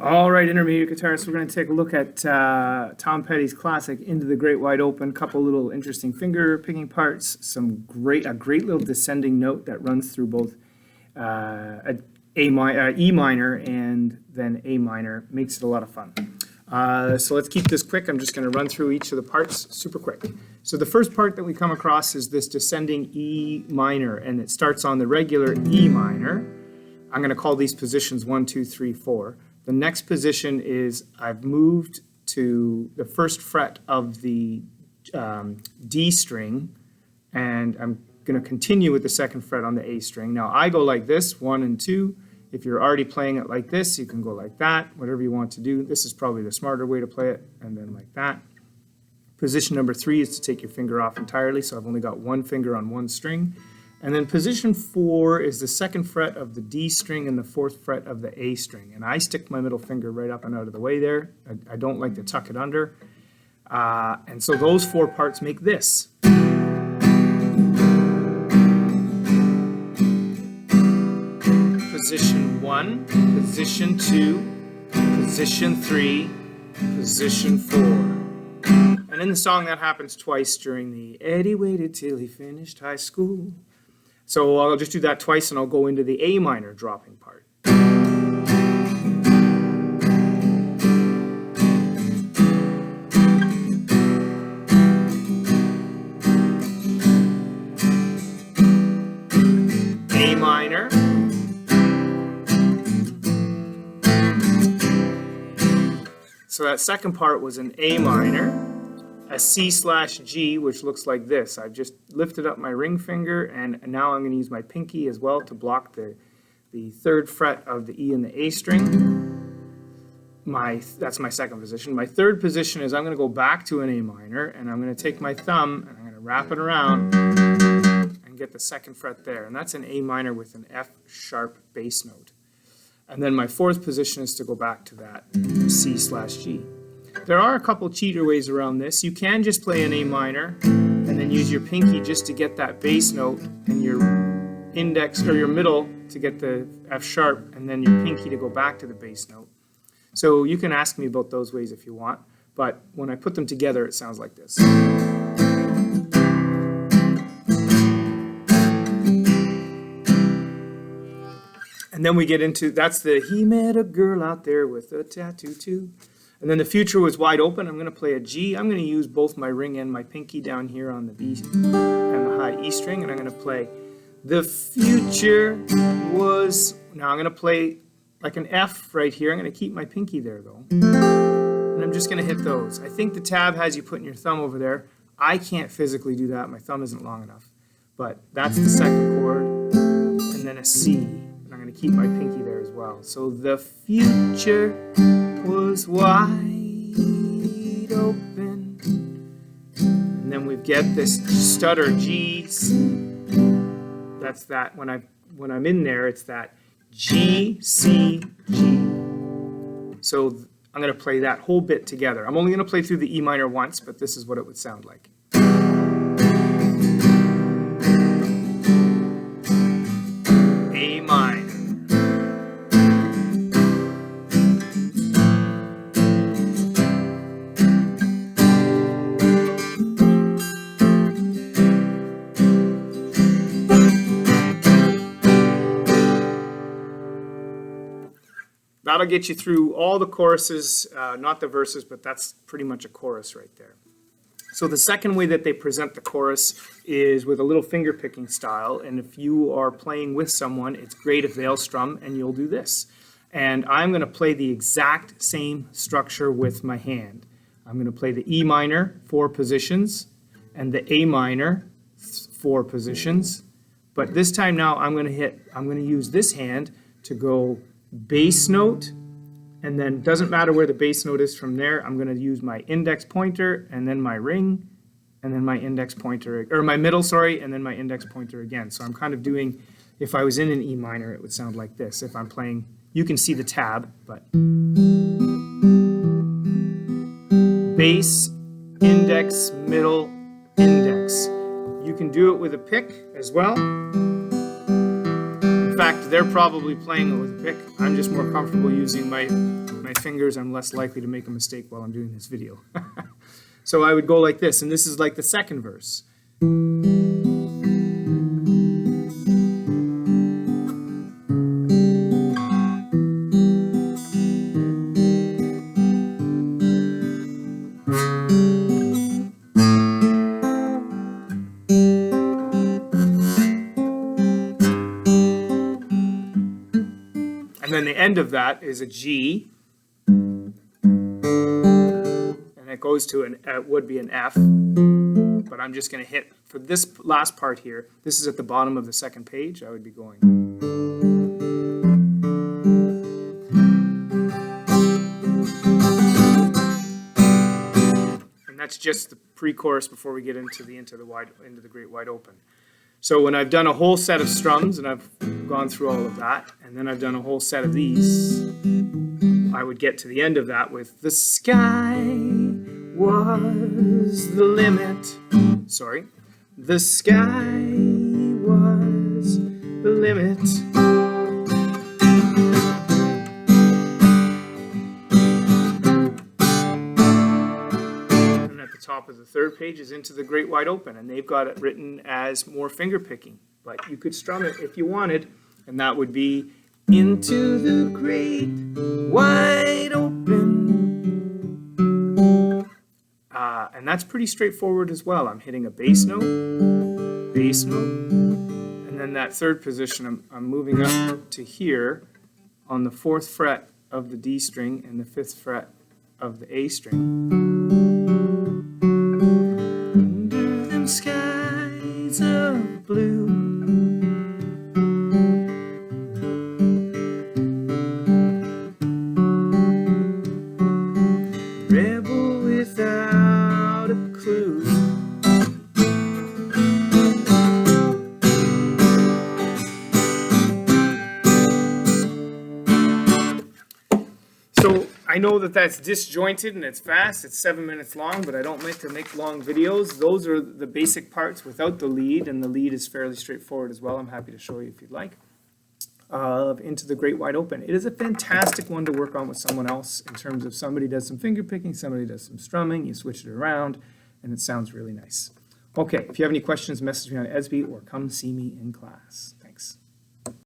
All right, intermediate guitarists, we're going to take a look at Tom Petty's classic "Into the Great Wide Open." Couple little interesting finger picking parts, a great little descending note that runs through both E minor and then A minor. Makes it a lot of fun. So let's keep this quick. I'm just going to run through each of the parts super quick. So the first part that we come across is this descending E minor, and it starts on the regular E minor. I'm going to call these positions 1, 2, 3, 4. The next position is I've moved to the first fret of the D string, and I'm going to continue with the second fret on the A string. Now I go like this, 1 and 2. If you're already playing it like this, you can go like that, whatever you want to do. This is probably the smarter way to play it, and then like that. Position number 3 is to take your finger off entirely, so I've only got one finger on one string. And then position 4 is the second fret of the D string and the fourth fret of the A string. And I stick my middle finger right up and out of the way there. I don't like to tuck it under. And so those 4 parts make this. Position 1, position 2, position 3, position 4. And in the song that happens twice during the Eddie waited till he finished high school. So I'll just do that twice and I'll go into the A minor dropping part. A minor. So that second part was an A minor. A C/G, which looks like this. I've just lifted up my ring finger, and now I'm going to use my pinky as well to block the third fret of the E and the A string. That's my second position. My third position is I'm going to go back to an A minor, and I'm going to take my thumb and I'm going to wrap it around and get the second fret there. And that's an A minor with an F sharp bass note. And then my fourth position is to go back to that C/G. There are a couple cheater ways around this. You can just play an A minor and then use your pinky just to get that bass note, and your index or your middle to get the F sharp, and then your pinky to go back to the bass note. So you can ask me about those ways if you want, but when I put them together it sounds like this. And then we get into, that's the he met a girl out there with a tattoo too. And then the future was wide open. I'm going to play a G. I'm going to use both my ring and my pinky down here on the B and the high E string, and I'm going to play the future was, now I'm going to play like an F right here. I'm going to keep my pinky there though. And I'm just going to hit those. I think the tab has you putting your thumb over there. I can't physically do that. My thumb isn't long enough. But that's the second chord, and then a C. And I'm going to keep my pinky there as well. So the future was wide open, and then we get this stutter G. That's that when I'm in there, it's that G C G. So I'm going to play that whole bit together. I'm only going to play through the E minor once, but this is what it would sound like. A minor. That'll get you through all the choruses, not the verses, but that's pretty much a chorus right there. So the second way that they present the chorus is with a little finger picking style, and if you are playing with someone, it's great if they'll strum and you'll do this. And I'm going to play the exact same structure with my hand. I'm going to play the E minor 4 positions and the A minor 4 positions, but this time now I'm going to use this hand to go bass note, and then doesn't matter where the bass note is from there. I'm going to use my index pointer and then my ring and then my index pointer, or my middle, sorry, and then my index pointer again. So I'm kind of doing, if I was in an E minor, it would sound like this. If I'm playing, you can see the tab, but bass, index, middle, index. You can do it with a pick as well. fact, they're probably playing it with a pick. I'm just more comfortable using my fingers. I'm less likely to make a mistake while I'm doing this video. So I would go like this, and this is like the second verse. And then the end of that is a G, and it goes to would be an F, but I'm just going to hit, for this last part here, this is at the bottom of the second page, I would be going. And that's just the pre-chorus before we get into the Great Wide Open. So when I've done a whole set of strums, and I've gone through all of that, and then I've done a whole set of these, I would get to the end of that with the sky was the limit. Sorry. The sky was the limit. Top of the third page is Into the Great Wide Open, and they've got it written as more finger picking, but you could strum it if you wanted, and that would be Into the Great Wide Open. And that's pretty straightforward as well. I'm hitting a bass note, and then that third position I'm moving up to here on the 4th fret of the D string and the 5th fret of the A string. Skies of blue, rebel without a clue. So I know that that's disjointed and it's fast. It's 7 minutes long, but I don't like to make long videos. Those are the basic parts without the lead, and the lead is fairly straightforward as well. I'm happy to show you if you'd like. Into the Great Wide Open. It is a fantastic one to work on with someone else in terms of somebody does some finger picking, somebody does some strumming, you switch it around, and it sounds really nice. Okay, if you have any questions, message me on EDSBY or come see me in class.